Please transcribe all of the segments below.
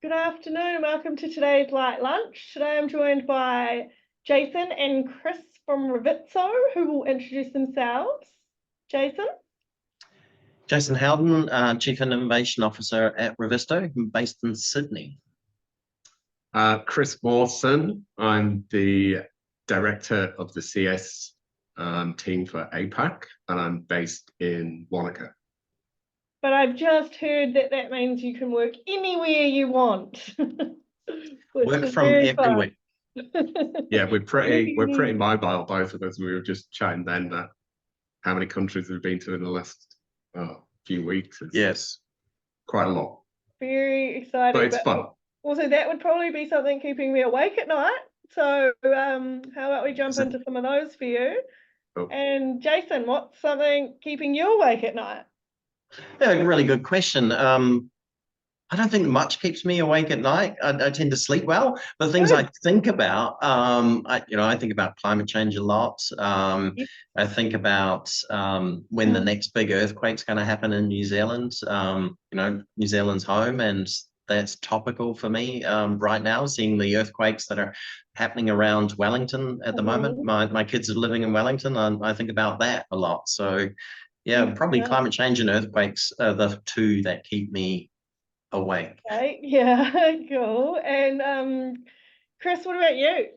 Good afternoon. Welcome to today's Light Lunch. Today I'm joined by Jason and Chris from Revitso, who will introduce themselves. Jason? Jason Howden, Chief Innovation Officer at Revitso, based in Sydney. Chris Mawson, I'm the Director of the CS team for APAC, and I'm based in Wanaka. But I've just heard that that means you can work anywhere you want. Work from everywhere. Yeah, we're pretty mobile, both of us. We were just chatting then that how many countries we've been to in the last few weeks. Yes, quite a lot. Very exciting. But it's fun. Also, that would probably be something keeping me awake at night. So how about we jump into some of those for you? Cool. And Jason, what's something keeping you awake at night? Yeah, really good question. I don't think much keeps me awake at night. I tend to sleep well, but things I think about, I think about climate change a lot. I think about when the next big earthquake's going to happen in New Zealand. New Zealand's home, and that's topical for me right now, seeing the earthquakes that are happening around Wellington at the moment. My kids are living in Wellington, and I think about that a lot. So, yeah, probably climate change and earthquakes are the two that keep me awake. Okay, yeah, cool. And Chris, what about you?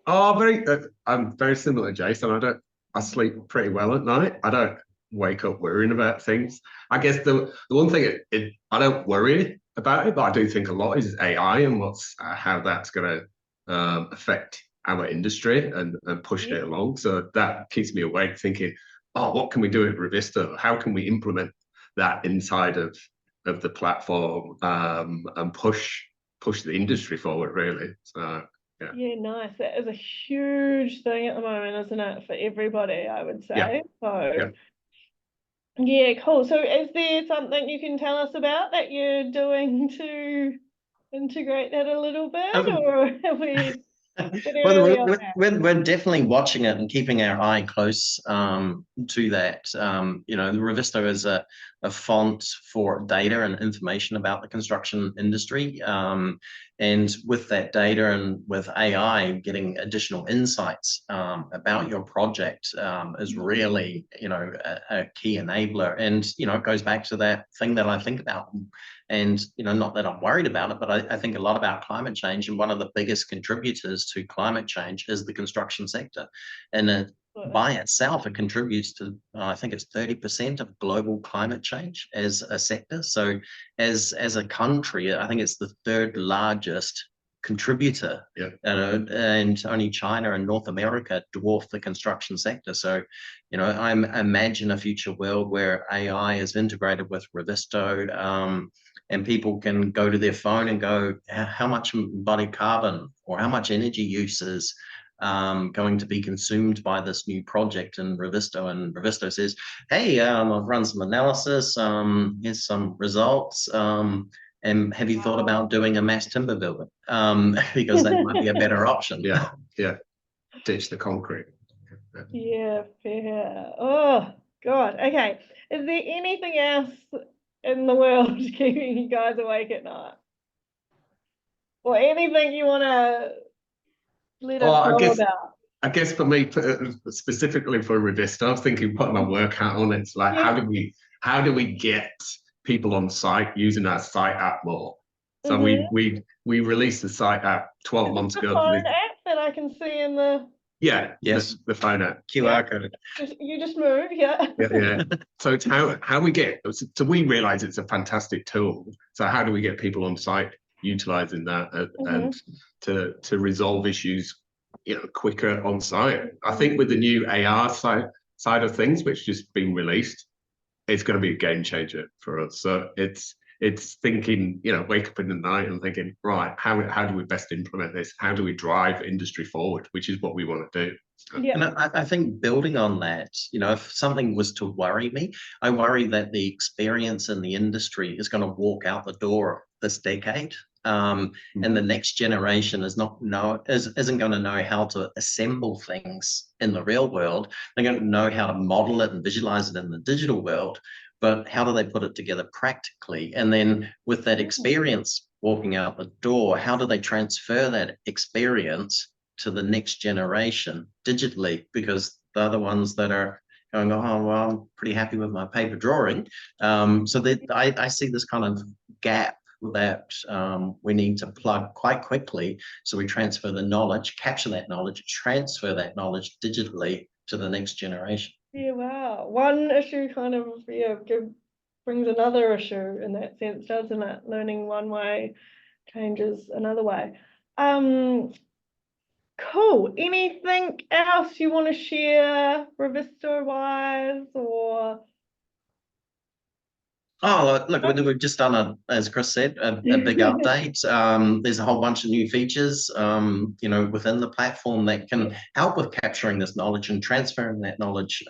I'm very similar to Jason. I sleep pretty well at night. I don't wake up worrying about things. I guess the one thing I don't worry about it, but I do think a lot is AI and how that's going to affect our industry and push it along. So that keeps me awake, thinking, what can we do at Revitso? How can we implement that inside of the platform and push the industry forward, really? So yeah, nice. That is a huge thing at the moment, isn't it, for everybody, I would say. Yeah, cool. So is there something you can tell us about that you're doing to integrate that a little bit, or are we Well, we're definitely watching it and keeping our eye close to that. The Revitso is a font for data and information about the construction industry. And with that data and with AI, getting additional insights about your project is really, a key enabler. And, it goes back to that thing that I think about. And, not that I'm worried about it, but I think a lot about climate change. And one of the biggest contributors to climate change is the construction sector. And by itself, it contributes to, I think it's 30% of global climate change as a sector. So as a country, I think it's the third largest contributor, and only China and North America dwarf the construction sector. So, I imagine a future world where AI is integrated with Revitso, and people can go to their phone and go, how much embodied carbon or how much energy use is going to be consumed by this new project in Revitso. And Revitso says, hey, I've run some analysis, here's some results, and have you thought about doing a mass timber building? Because that might be a better option. Yeah. Ditch the concrete. Yeah, fair. Oh, God. Okay. Is there anything else in the world keeping you guys awake at night? Or anything you want to let us know about? I guess for me, specifically for Revitso, I was thinking, putting my work hat on, it's like, how do we get people on site using our site app more? So we released the site app 12 months ago. The phone app that I can see in the... Yeah, yes, the phone app. QR code. You just move, yeah. So it's how we get, so we realize it's a fantastic tool. So how do we get people on site utilizing that and to resolve issues, quicker on site? I think with the new AR side of things, which just been released, it's going to be a game changer for us. So it's thinking, wake up in the night and thinking, right, how do we best implement this? How do we drive industry forward, which is what we want to do. And I think building on that, if something was to worry me, I worry that the experience in the industry is going to walk out the door this decade. And the next generation isn't going to know how to assemble things in the real world. They're going to know how to model it and visualize it in the digital world, but how do they put it together practically? And then with that experience walking out the door, how do they transfer that experience to the next generation digitally? Because they're the ones that are going, oh, well, I'm pretty happy with my paper drawing. So that I see this kind of gap that we need to plug quite quickly. So we transfer the knowledge, capture that knowledge, transfer that knowledge digitally to the next generation. Yeah, wow. One issue kind of brings another issue in that sense, doesn't it? Learning one way changes another way. Cool. Anything else you want to share, Revisto wise, or? Oh, look, we've just done as Chris said, a big update. There's a whole bunch of new features, within the platform that can help with capturing this knowledge and transferring that knowledge.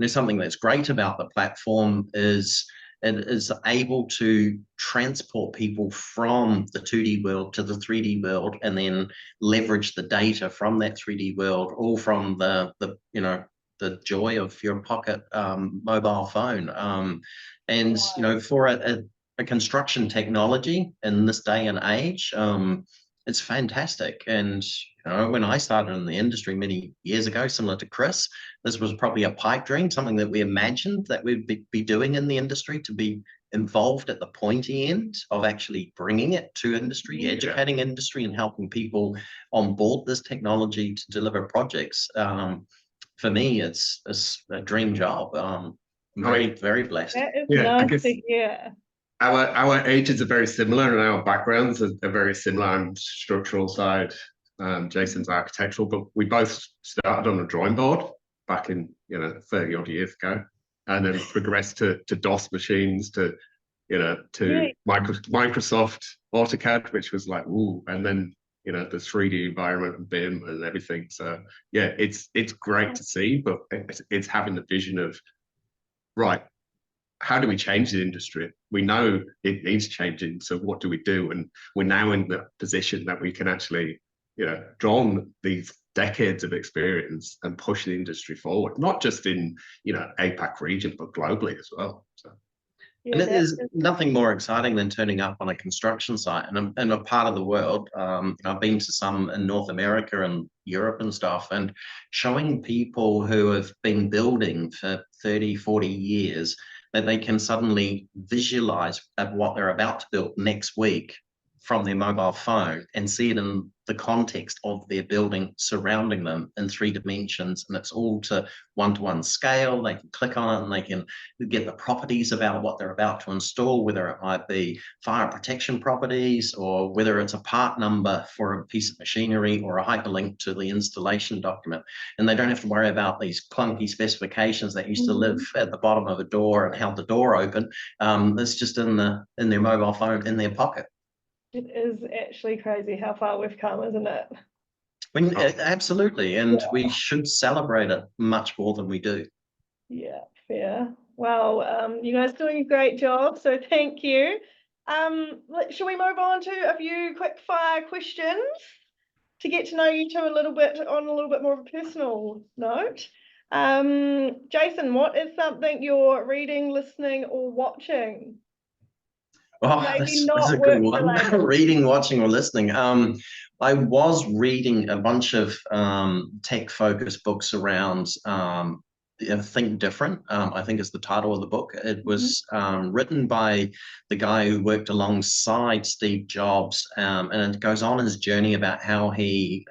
Something that's great about the platform is it is able to transport people from the 2D world to the 3D world, and then leverage the data from that 3D world, all from the joy of your pocket mobile phone. And for a construction technology in this day and age, it's fantastic. And when I started in the industry many years ago, similar to Chris, this was probably a pipe dream, something that we imagined that we'd be doing in the industry, to be involved at the pointy end of actually bringing it to industry, educating industry, and helping people on board this technology to deliver projects. For me, it's a dream job. I'm very, very blessed. That is nice to hear. Our ages are very similar, and our backgrounds are very similar. I'm structural side, Jason's architectural, but we both started on a drawing board back in 30 odd years ago, and then progressed to DOS machines, to Microsoft AutoCAD, which was like ooh, and then the 3D environment and BIM and everything. So yeah, it's great to see, but it's having the vision of, right, how do we change the industry? We know it needs changing, so what do we do? And we're now in the position that we can actually, draw on these decades of experience and push the industry forward, not just in, APAC region, but globally as well. So. Yeah, and there's nothing more exciting than turning up on a construction site in a part of the world. I've been to some in North America and Europe and stuff, and showing people who have been building for 30, 40 years that they can suddenly visualize what they're about to build next week from their mobile phone and see it in the context of their building surrounding them in 3 dimensions, and it's all to one-to-one scale. They can click on it and they can get the properties about what they're about to install, whether it might be fire protection properties, or whether it's a part number for a piece of machinery, or a hyperlink to the installation document. And they don't have to worry about these clunky specifications that used to live at the bottom of a door and how the door opened. It's just in their mobile phone in their pocket. It is actually crazy how far we've come, isn't it? Absolutely, and we should celebrate it much more than we do. Yeah, fair. Well, you guys are doing a great job, so thank you. Shall we move on to a few quick fire questions to get to know you two a little bit more of a personal note? Jason, what is something you're reading, listening, or watching? Oh, that's a good one. Reading, watching, or listening. I was reading a bunch of tech-focused books around Think Different, I think is the title of the book. It was written by the guy who worked alongside Steve Jobs, and it goes on his journey about how he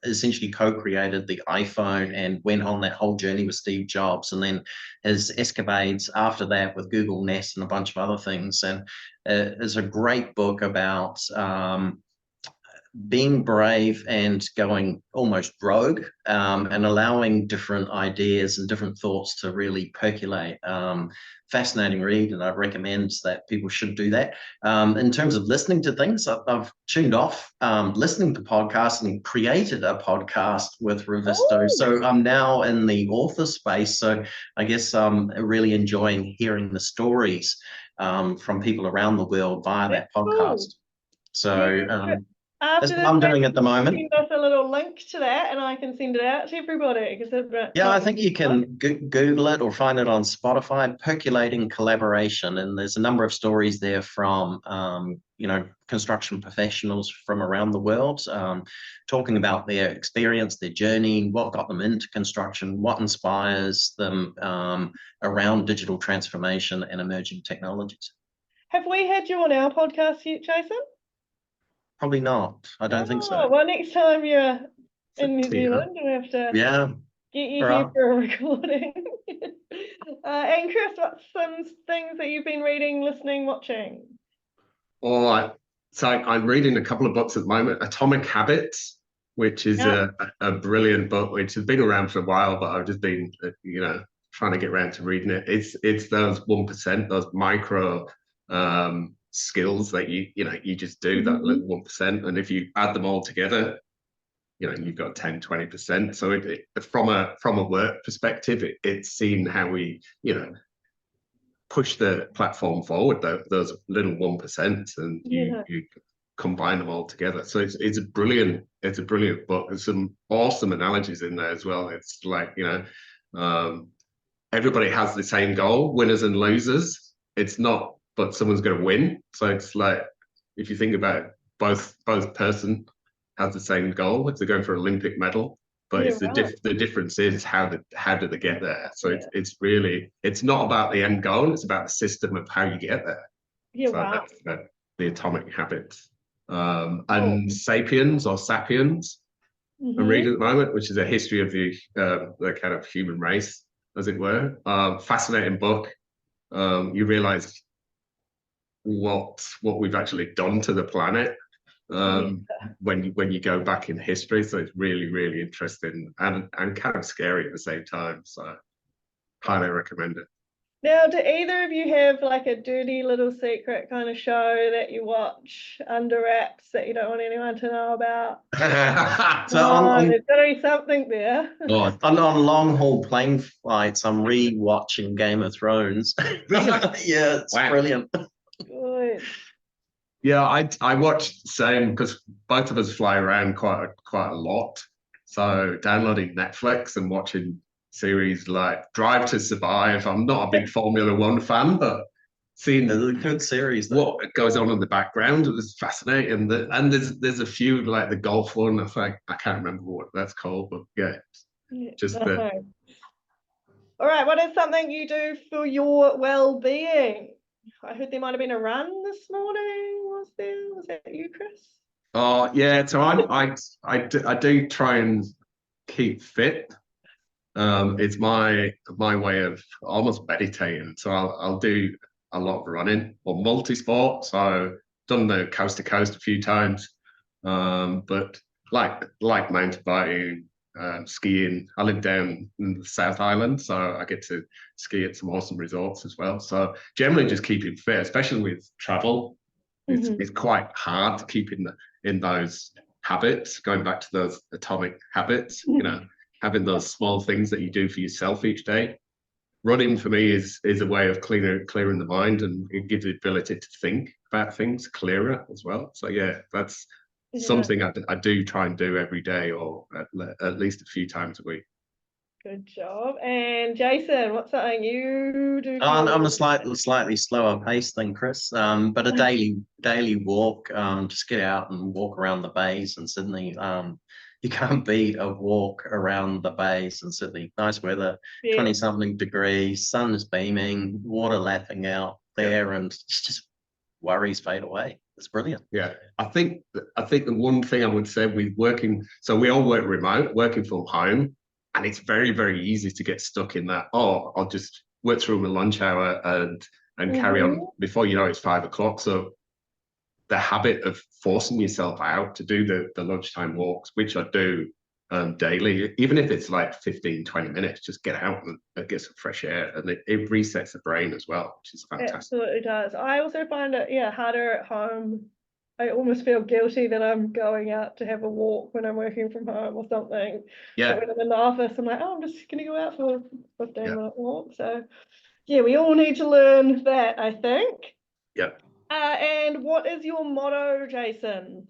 essentially co-created the iPhone and went on that whole journey with Steve Jobs, and then his escapades after that with Google Nest and a bunch of other things. And it's a great book about being brave and going almost rogue, and allowing different ideas and different thoughts to really percolate. Fascinating read, and I'd recommend that people should do that. In terms of listening to things, I've tuned off listening to podcasts and created a podcast with Revisto. So I'm now in the author space. So I guess I'm really enjoying hearing the stories from people around the world via that podcast. So After That's what this, I'm doing maybe at the moment. send us a little link to that, and I can send it out to everybody because Yeah, I think you can Google it or find it on Spotify, Percolating Collaboration. And there's a number of stories there from, construction professionals from around the world, talking about their experience, their journey, what got them into construction, what inspires them around digital transformation and emerging technologies. Have we had you on our podcast yet, Jason? Probably not. I don't think so. Well, next time you're in New Zealand, we'll have to get you here for a recording. And Chris, what's some things that you've been reading, listening, watching? All right. So I'm reading a couple of books at the moment. Atomic Habits, which is a brilliant book, which has been around for a while, but I've just been, trying to get around to reading it. It's those 1%, those micro skills that you just do, that little 1%, and if you add them all together, you've got 10-20%. So from a work perspective, it's seeing how we push the platform forward, those little 1%, and you combine them all together. So it's a brilliant book. There's some awesome analogies in there as well. It's like everybody has the same goal, winners and losers. It's not, but someone's going to win. So it's like, if you think about it, both person has the same goal. If they're going for an Olympic medal, but it's the difference is how do they get there. So it's really, it's not about the end goal. It's about the system of how you get there. That's the Atomic Habits. And Sapiens or Sapiens, I'm reading at the moment, which is a history of the kind of human race, as it were. Fascinating book. You realize what we've actually done to the planet when you go back in history. So it's really, really interesting and kind of scary at the same time. So highly recommend it. Now, do either of you have like a dirty little secret kind of show that you watch under wraps that you don't want anyone to know about? There's got to be something there. On long haul plane flights, I'm re-watching Game of Thrones. Yeah, it's brilliant. Good. Yeah, I watch the same because both of us fly around quite a lot. So downloading Netflix and watching series like Drive to Survive. I'm not a big Formula One fan, but seeing a good series. What goes on in the background, it was fascinating. And there's a few like the golf one. I can't remember what that's called, but just the. All right, what is something you do for your well-being? I heard there might have been a run this morning. Was that you, Chris? Oh yeah, so I do try and keep fit. It's my way of almost meditating. So I'll do a lot of running or multi-sport. So done the coast to coast a few times. But like mountain biking, skiing. I live down in the South Island, so I get to ski at some awesome resorts as well. So generally just keeping fit, especially with travel. It's quite hard to keep in those habits, going back to those atomic habits, having those small things that you do for yourself each day. Running for me is a way of clearing the mind, and it gives the ability to think about things clearer as well. So that's something I do try and do every day, or at least a few times a week. Good job. And Jason, what's something you do? I'm a slightly slower pace than Chris, but a daily walk. Just get out and walk around the bays in Sydney. You can't beat a walk around the bays in Sydney. Nice weather, 20-something degrees, sun is beaming, water lapping out there, and just worries fade away. It's brilliant. Yeah, I think the one thing I would say with working, so we all work remote, working from home, and it's very, very easy to get stuck in that. Oh, I'll just work through my lunch hour and carry on. Before you know, it's 5 o'clock. So the habit of forcing yourself out to do the lunchtime walks, which I do daily, even if it's like 15-20 minutes, just get out and get some fresh air, and it resets the brain as well, which is fantastic. It absolutely does. I also find it harder at home. I almost feel guilty that I'm going out to have a walk when I'm working from home or something. Yeah. But when I'm in the office, I'm like, I'm just going to go out for a 15-minute walk. So we all need to learn that, I think. Yeah. And what is your motto, Jason?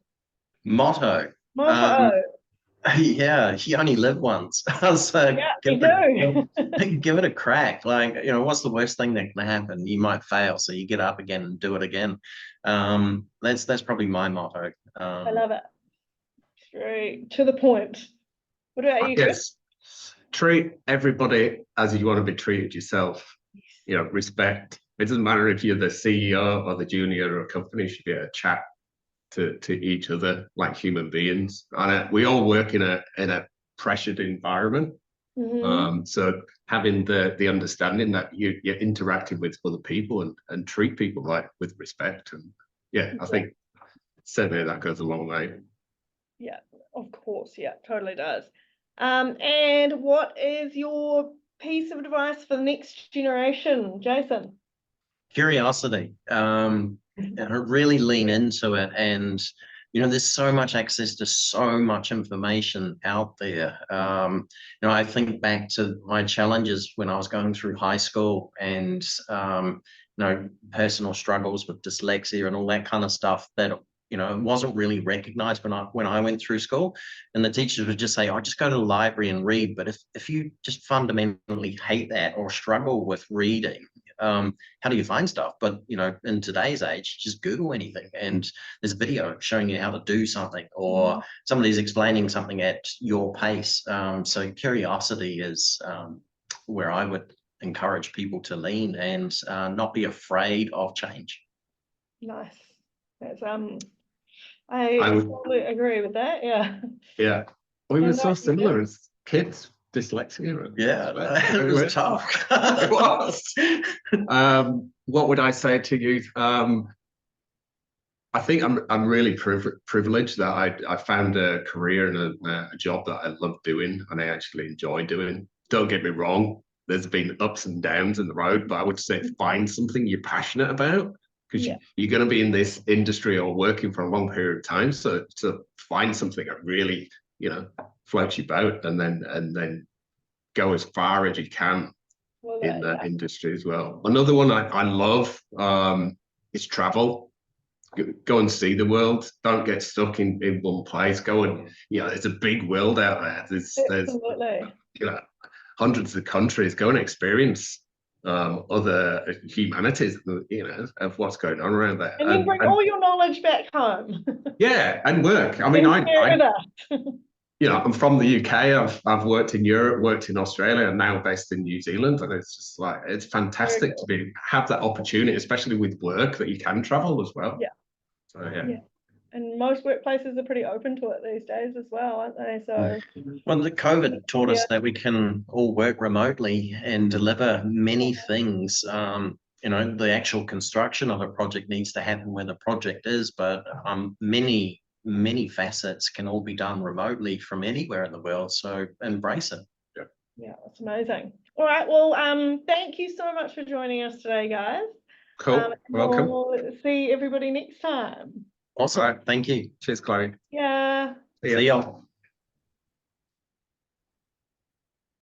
Motto. Motto. Yeah, you only live once. So Yeah, you do. give it a crack. Like, what's the worst thing that can happen? You might fail, so you get up again and do it again. That's probably my motto. I love it. Straight to the point. What about you, Chris? Treat everybody as you want to be treated yourself. Respect. It doesn't matter if you're the CEO or the junior or a company, you should be able to chat to each other like human beings. And we all work in a pressured environment. So having the understanding that you're interacting with other people and treat people with respect. And I think certainly that goes a long way. Yeah, of course. Yeah, totally does. And what is your piece of advice for the next generation, Jason? Curiosity. Really lean into it. And, there's so much access to so much information out there. I think back to my challenges when I was going through high school and, personal struggles with dyslexia and all that kind of stuff that wasn't really recognized when I went through school. And the teachers would just say, oh, just go to the library and read. But if you just fundamentally hate that or struggle with reading, how do you find stuff? But in today's age, just Google anything and there's a video showing you how to do something, or somebody's explaining something at your pace. So curiosity is where I would encourage people to lean and not be afraid of change. Nice. That's I would totally agree with that. Yeah, we were so similar as kids. Dyslexia. Yeah, it was tough. It was. What would I say to you? I think I'm really privileged that I found a career and a job that I love doing and I actually enjoy doing. Don't get me wrong, there's been ups and downs in the road, but I would say find something you're passionate about, because you're going to be in this industry or working for a long period of time. So find something that really floats your boat, and then go as far as you can in that industry as well. Another one I love is travel. Go and see the world. Don't get stuck in one place. Go and it's a big world out there. There's hundreds of countries. Go and experience other humanities, of what's going on around there. And then bring all your knowledge back home. And work. I mean, I'm from the UK. I've worked in Europe, worked in Australia, and now based in New Zealand. And it's just like, it's fantastic to have that opportunity, especially with work, that you can travel as well. Yeah. So, And most workplaces are pretty open to it these days as well, aren't they? So, well, the COVID taught us that we can all work remotely and deliver many things. The actual construction of a project needs to happen where the project is, but many facets can all be done remotely from anywhere in the world. So embrace it. Yeah, that's amazing. All right. Well, thank you so much for joining us today, guys. Cool. Welcome. We'll see everybody next time. Awesome. Thank you. Cheers, Chloe. Yeah. See y'all.